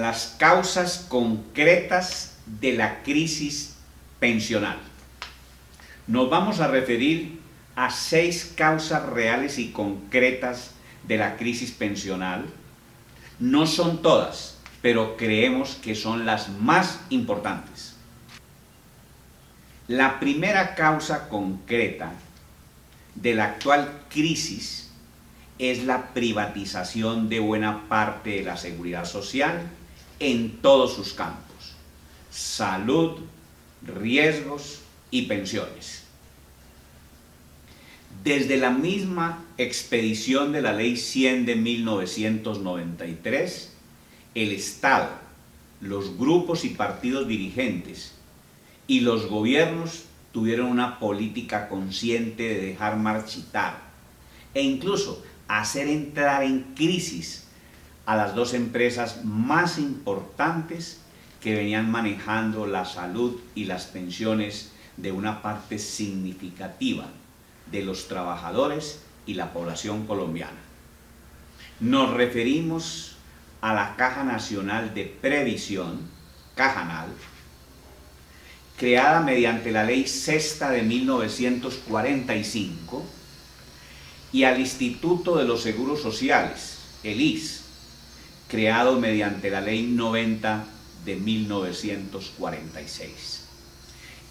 las causas concretas de la crisis pensional. Nos vamos a referir a 6 causas reales y concretas de la crisis pensional. No son todas, pero creemos que son las más importantes. La primera causa concreta de la actual crisis es la privatización de buena parte de la seguridad social en todos sus campos: salud, riesgos y pensiones. Desde la misma expedición de la Ley 100 de 1993, el Estado, los grupos y partidos dirigentes y los gobiernos tuvieron una política consciente de dejar marchitar e incluso hacer entrar en crisis a las 2 empresas más importantes que venían manejando la salud y las pensiones de una parte significativa de los trabajadores y la población colombiana. Nos referimos a la Caja Nacional de Previsión, Cajanal, creada mediante la Ley Sexta de 1945, y al Instituto de los Seguros Sociales, el ISS, creado mediante la Ley 90 de 1946.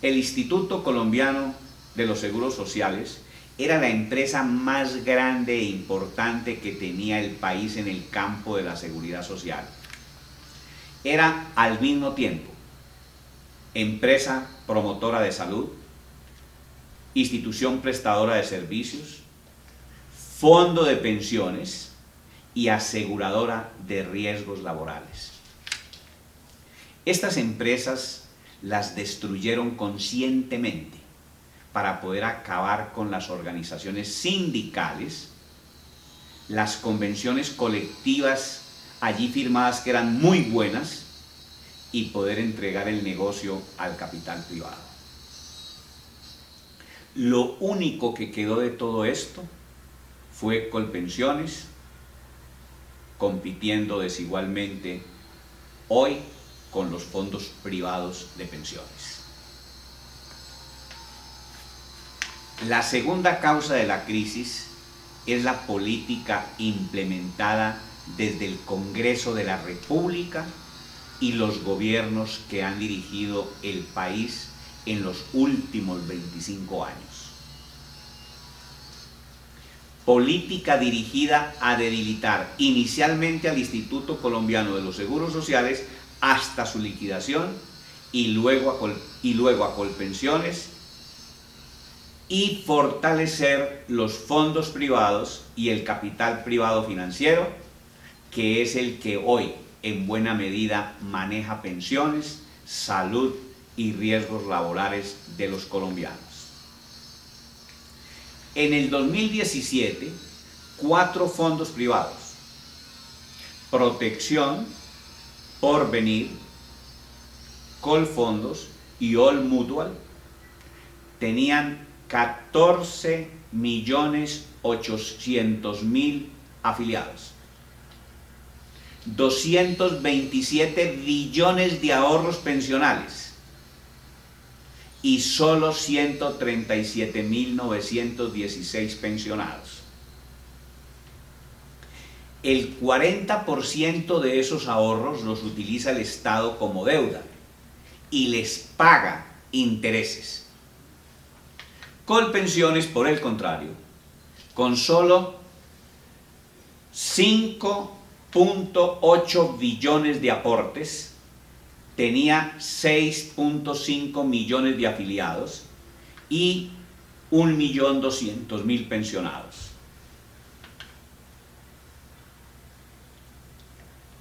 El Instituto Colombiano de los Seguros Sociales era la empresa más grande e importante que tenía el país en el campo de la seguridad social. Era al mismo tiempo empresa promotora de salud, institución prestadora de servicios, fondo de pensiones y aseguradora de riesgos laborales. Estas empresas las destruyeron conscientemente para poder acabar con las organizaciones sindicales, las convenciones colectivas allí firmadas que eran muy buenas, y poder entregar el negocio al capital privado. Lo único que quedó de todo esto fue Colpensiones, compitiendo desigualmente hoy con los fondos privados de pensiones. La segunda causa de la crisis es la política implementada desde el Congreso de la República y los gobiernos que han dirigido el país en los últimos 25 años. Política dirigida a debilitar inicialmente al Instituto Colombiano de los Seguros Sociales hasta su liquidación y luego a Colpensiones, y fortalecer los fondos privados y el capital privado financiero, que es el que hoy en buena medida maneja pensiones, salud y riesgos laborales de los colombianos. En el 2017, 4 fondos privados, Protección, Porvenir, Colfondos y All Mutual, tenían 14.800.000 afiliados, 227 billones de ahorros pensionales y solo 137.916 pensionados. El 40% de esos ahorros los utiliza el Estado como deuda y les paga intereses. Colpensiones, por el contrario, con solo 5.8 billones de aportes, tenía 6.5 millones de afiliados y 1.200.000 pensionados.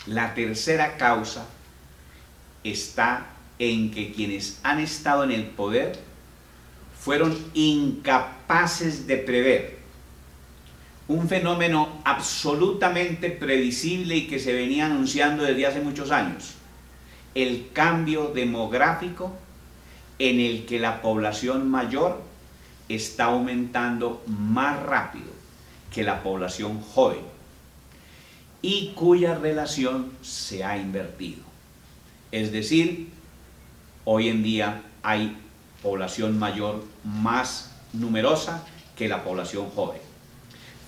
La tercera causa está en que quienes han estado en el poder fueron incapaces de prever un fenómeno absolutamente previsible y que se venía anunciando desde hace muchos años: el cambio demográfico, en el que la población mayor está aumentando más rápido que la población joven. y cuya relación se ha invertido. Es decir, hoy en día hay población mayor más numerosa que la población joven.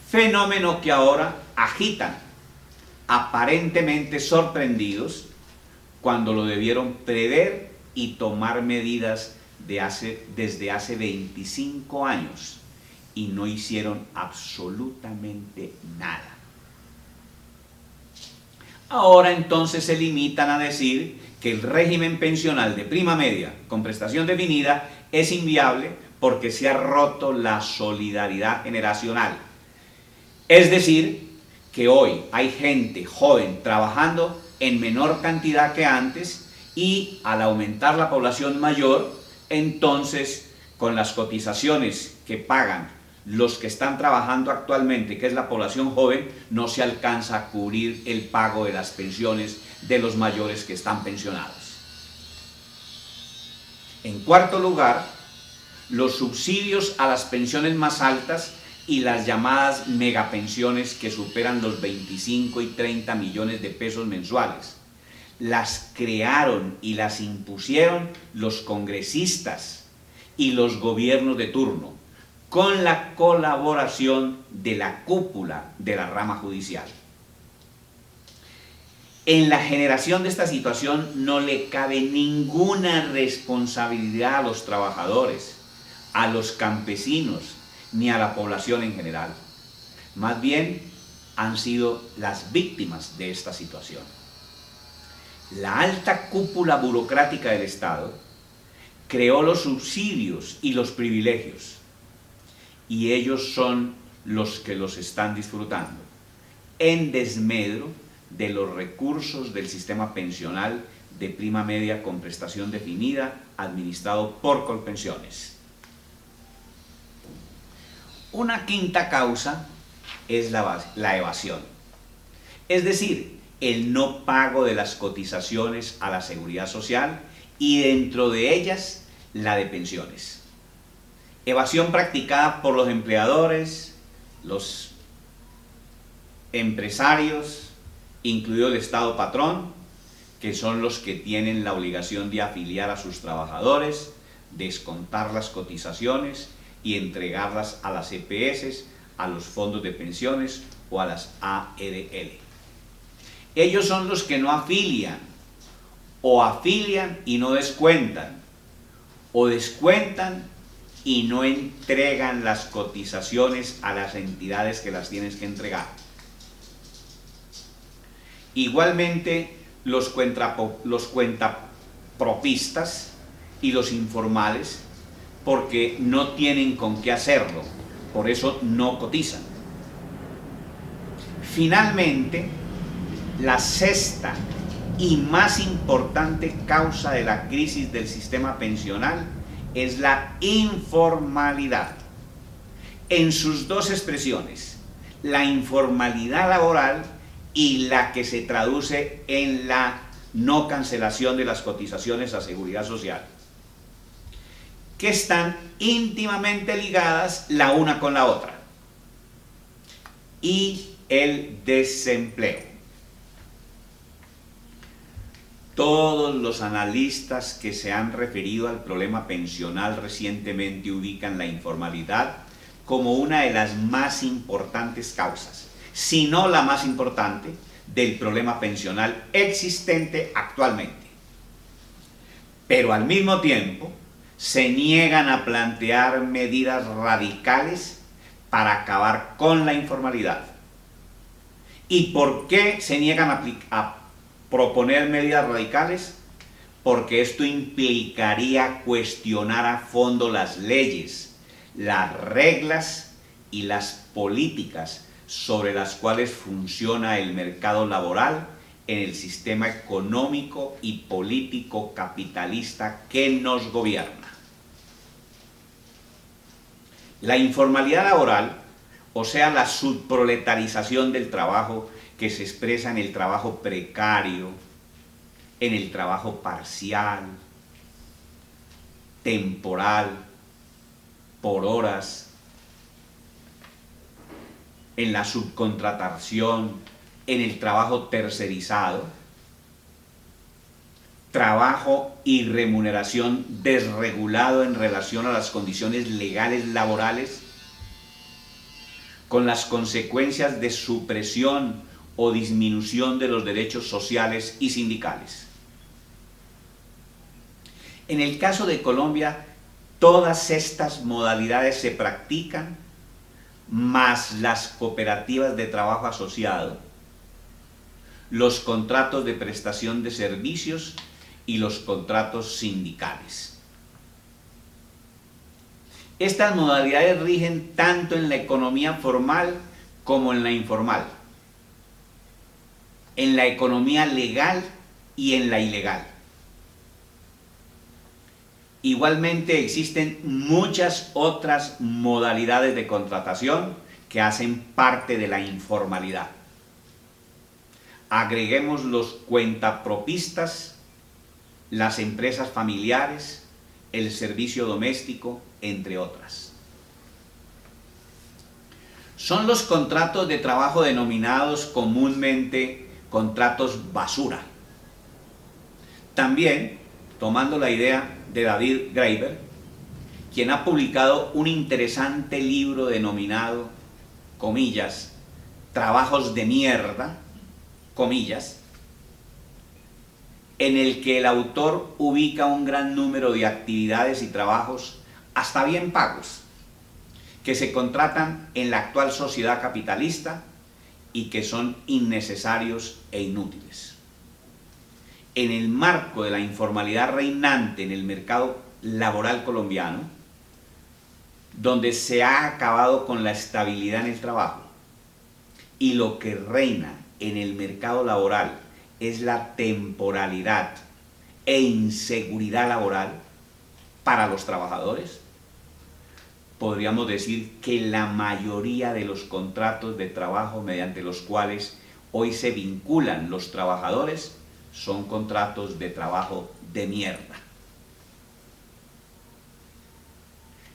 Fenómeno que ahora agitan, aparentemente sorprendidos, cuando lo debieron prever y tomar medidas desde hace 25 años y no hicieron absolutamente nada. Ahora entonces se limitan a decir que el régimen pensional de prima media con prestación definida es inviable porque se ha roto la solidaridad generacional. Es decir, que hoy hay gente joven trabajando en menor cantidad que antes y al aumentar la población mayor, entonces con las cotizaciones que pagan los que están trabajando actualmente, que es la población joven, no se alcanza a cubrir el pago de las pensiones de los mayores que están pensionados. En cuarto lugar, los subsidios a las pensiones más altas y las llamadas megapensiones que superan los 25 y 30 millones de pesos mensuales. Las crearon y las impusieron los congresistas y los gobiernos de turno, con la colaboración de la cúpula de la rama judicial. En la generación de esta situación no le cabe ninguna responsabilidad a los trabajadores, a los campesinos, ni a la población en general. Más bien, han sido las víctimas de esta situación. La alta cúpula burocrática del Estado creó los subsidios y los privilegios, y ellos son los que los están disfrutando, en desmedro de los recursos del sistema pensional de prima media con prestación definida, administrado por Colpensiones. Una quinta causa es la evasión, es decir, el no pago de las cotizaciones a la seguridad social y dentro de ellas la de pensiones. Evasión practicada por los empleadores, los empresarios, incluido el Estado patrón, que son los que tienen la obligación de afiliar a sus trabajadores, descontar las cotizaciones y entregarlas a las EPS, a los fondos de pensiones o a las ARL. Ellos son los que no afilian, o afilian y no descuentan, o descuentan y no entregan las cotizaciones a las entidades que las tienes que entregar. Igualmente, los cuentapropistas y los informales, porque no tienen con qué hacerlo, por eso no cotizan. Finalmente, la sexta y más importante causa de la crisis del sistema pensional es la informalidad. En sus dos expresiones, la informalidad laboral y la que se traduce en la no cancelación de las cotizaciones a seguridad social, que están íntimamente ligadas la una con la otra. Y el desempleo. Todos los analistas que se han referido al problema pensional recientemente ubican la informalidad como una de las más importantes causas, si no la más importante, del problema pensional existente actualmente. Pero al mismo tiempo, se niegan a plantear medidas radicales para acabar con la informalidad. ¿Y por qué se niegan a proponer medidas radicales? Porque esto implicaría cuestionar a fondo las leyes, las reglas y las políticas sobre las cuales funciona el mercado laboral en el sistema económico y político capitalista que nos gobierna. La informalidad laboral, o sea, la subproletarización del trabajo, que se expresa en el trabajo precario, en el trabajo parcial, temporal, por horas, en la subcontratación, en el trabajo tercerizado, trabajo y remuneración desregulado en relación a las condiciones legales laborales, con las consecuencias de supresión o disminución de los derechos sociales y sindicales. En el caso de Colombia, todas estas modalidades se practican, más las cooperativas de trabajo asociado, los contratos de prestación de servicios y los contratos sindicales. Estas modalidades rigen tanto en la economía formal como en la informal, en la economía legal y en la ilegal. Igualmente existen muchas otras modalidades de contratación que hacen parte de la informalidad. Agreguemos los cuentapropistas, las empresas familiares, el servicio doméstico, entre otras. Son los contratos de trabajo denominados comúnmente contratos basura. También, tomando la idea de David Graeber, quien ha publicado un interesante libro denominado, comillas, Trabajos de mierda, comillas, en el que el autor ubica un gran número de actividades y trabajos hasta bien pagos que se contratan en la actual sociedad capitalista y que son innecesarios e inútiles. En el marco de la informalidad reinante en el mercado laboral colombiano, donde se ha acabado con la estabilidad en el trabajo y lo que reina en el mercado laboral es la temporalidad e inseguridad laboral para los trabajadores, podríamos decir que la mayoría de los contratos de trabajo mediante los cuales hoy se vinculan los trabajadores son contratos de trabajo de mierda.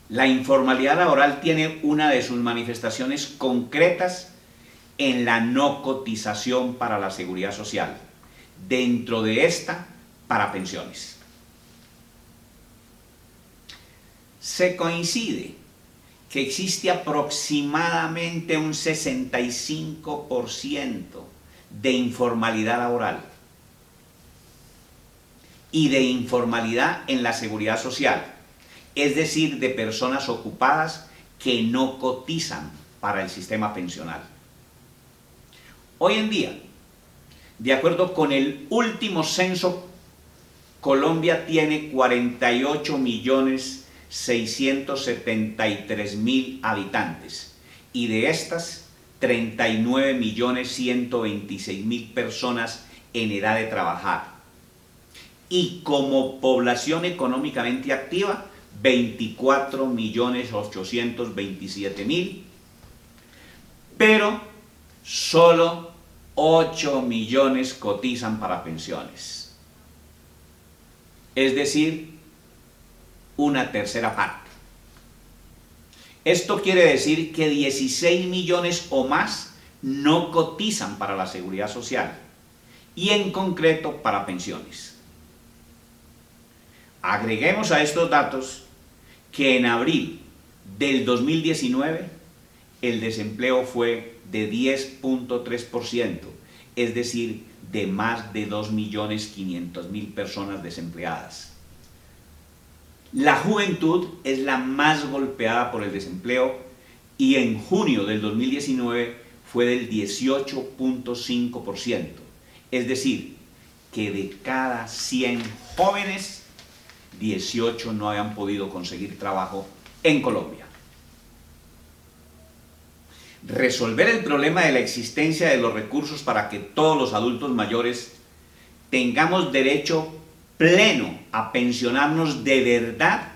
La informalidad laboral tiene una de sus manifestaciones concretas en la no cotización para la seguridad social, dentro de esta para pensiones. Se coincide que existe aproximadamente un 65% de informalidad laboral y de informalidad en la seguridad social, es decir, de personas ocupadas que no cotizan para el sistema pensional. Hoy en día, de acuerdo con el último censo, Colombia tiene 48.673.000 habitantes y de estas 39.126.000 personas en edad de trabajar. Y como población económicamente activa, 24.827.000, pero solo 8 millones cotizan para pensiones. Es decir, una tercera parte. Esto quiere decir que 16 millones o más no cotizan para la seguridad social y en concreto para pensiones. Agreguemos a estos datos que en abril del 2019 el desempleo fue de 10.3%, es decir, de más de 2.500.000 personas desempleadas. La juventud es la más golpeada por el desempleo y en junio del 2019 fue del 18.5%, es decir, que de cada 100 jóvenes, 18 no habían podido conseguir trabajo en Colombia. Resolver el problema de la existencia de los recursos para que todos los adultos mayores tengamos derecho pleno a pensionarnos de verdad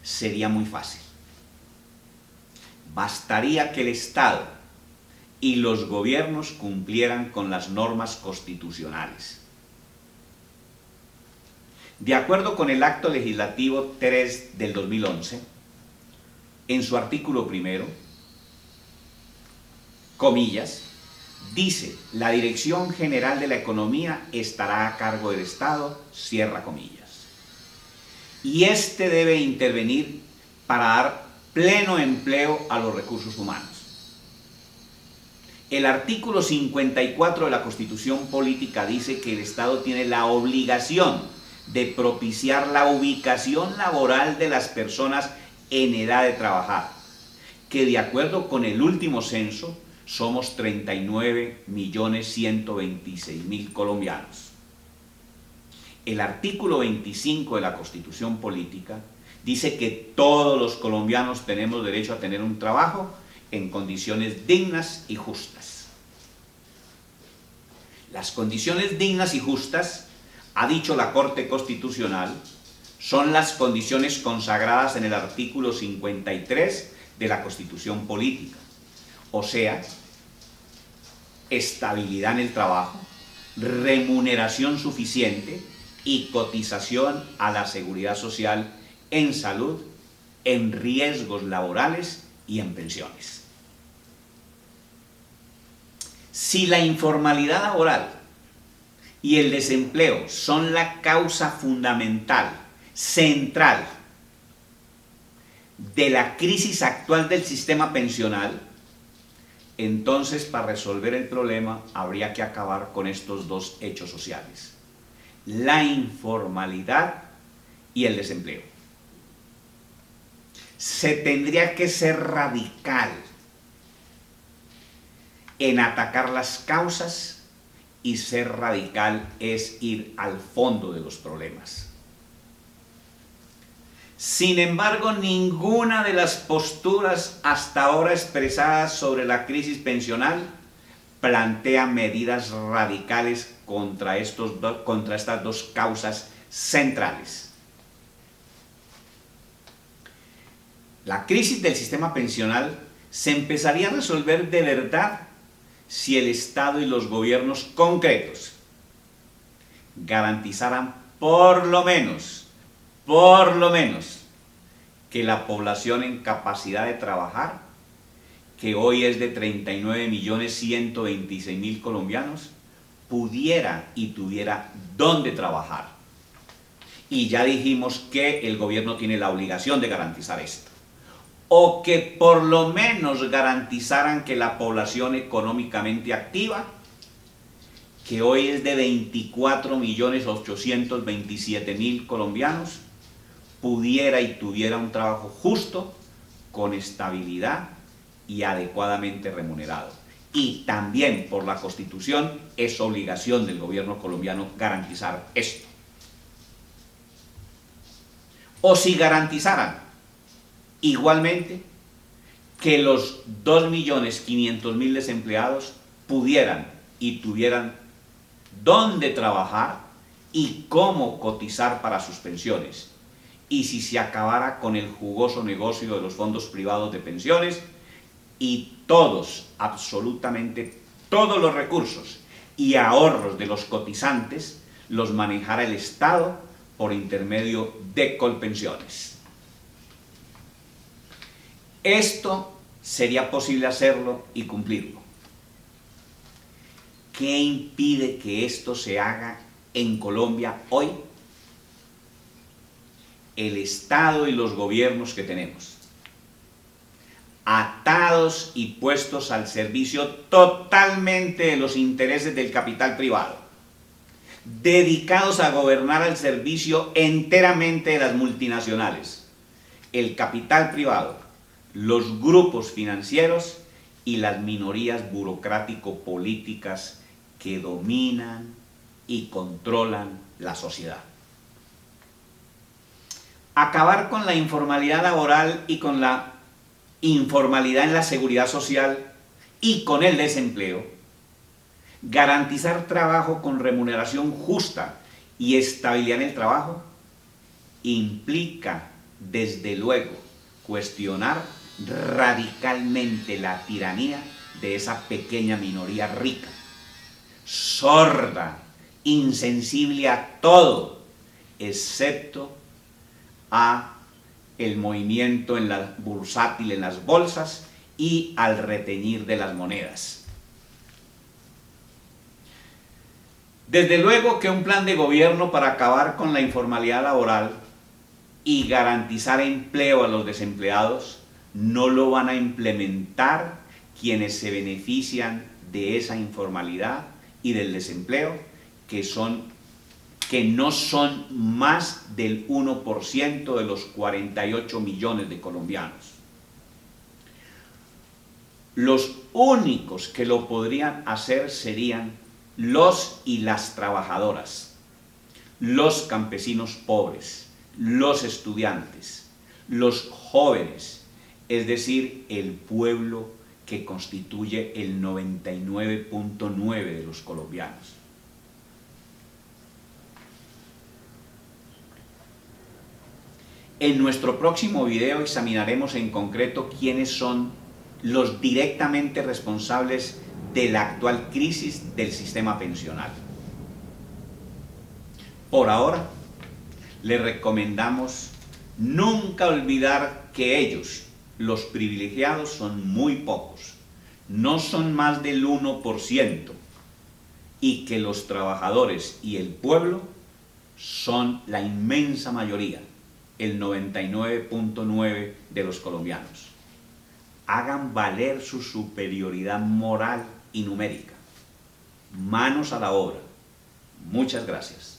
sería muy fácil. Bastaría que el Estado y los gobiernos cumplieran con las normas constitucionales. De acuerdo con el Acto Legislativo 3 del 2011, en su artículo primero, comillas, Dice, la Dirección General de la Economía estará a cargo del Estado, cierra comillas. Y este debe intervenir para dar pleno empleo a los recursos humanos. El artículo 54 de la Constitución Política dice que el Estado tiene la obligación de propiciar la ubicación laboral de las personas en edad de trabajar, que de acuerdo con el último censo somos 39.126.000 colombianos. El artículo 25 de la Constitución Política dice que todos los colombianos tenemos derecho a tener un trabajo en condiciones dignas y justas. Las condiciones dignas y justas, ha dicho la Corte Constitucional, son las condiciones consagradas en el artículo 53 de la Constitución Política, o sea, estabilidad en el trabajo, remuneración suficiente y cotización a la seguridad social en salud, en riesgos laborales y en pensiones. Si la informalidad laboral y el desempleo son la causa fundamental, central, de la crisis actual del sistema pensional, entonces para resolver el problema habría que acabar con estos dos hechos sociales: la informalidad y el desempleo. Se tendría que ser radical en atacar las causas, y ser radical es ir al fondo de los problemas. Sin embargo, ninguna de las posturas hasta ahora expresadas sobre la crisis pensional plantea medidas radicales contra estas dos causas centrales. La crisis del sistema pensional se empezaría a resolver de verdad si el Estado y los gobiernos concretos garantizaran por lo menos, que la población en capacidad de trabajar, que hoy es de 39.126.000 colombianos, pudiera y tuviera dónde trabajar. Y ya dijimos que el gobierno tiene la obligación de garantizar esto. O que por lo menos garantizaran que la población económicamente activa, que hoy es de 24.827.000 colombianos, pudiera y tuviera un trabajo justo, con estabilidad y adecuadamente remunerado. Y también por la Constitución es obligación del gobierno colombiano garantizar esto. O si garantizaran igualmente que los 2.500.000 desempleados pudieran y tuvieran dónde trabajar y cómo cotizar para sus pensiones. Y si se acabara con el jugoso negocio de los fondos privados de pensiones y todos, absolutamente todos los recursos y ahorros de los cotizantes los manejara el Estado por intermedio de Colpensiones. Esto sería posible hacerlo y cumplirlo. ¿Qué impide que esto se haga en Colombia hoy? El Estado y los gobiernos que tenemos, atados y puestos al servicio totalmente de los intereses del capital privado, dedicados a gobernar al servicio enteramente de las multinacionales, el capital privado, los grupos financieros y las minorías burocrático-políticas que dominan y controlan la sociedad. Acabar con la informalidad laboral y con la informalidad en la seguridad social y con el desempleo, garantizar trabajo con remuneración justa y estabilidad en el trabajo, implica, desde luego, cuestionar radicalmente la tiranía de esa pequeña minoría rica, sorda, insensible a todo, excepto a el movimiento bursátil en las bolsas y al reteñir de las monedas. Desde luego que un plan de gobierno para acabar con la informalidad laboral y garantizar empleo a los desempleados no lo van a implementar quienes se benefician de esa informalidad y del desempleo, que no son más del 1% de los 48 millones de colombianos. Los únicos que lo podrían hacer serían los y las trabajadoras, los campesinos pobres, los estudiantes, los jóvenes, es decir, el pueblo que constituye el 99.9% de los colombianos. En nuestro próximo video examinaremos en concreto quiénes son los directamente responsables de la actual crisis del sistema pensional. Por ahora, le recomendamos nunca olvidar que ellos, los privilegiados, son muy pocos, no son más del 1%, y que los trabajadores y el pueblo son la inmensa mayoría, el 99.9% de los colombianos. Hagan valer su superioridad moral y numérica. Manos a la obra. Muchas gracias.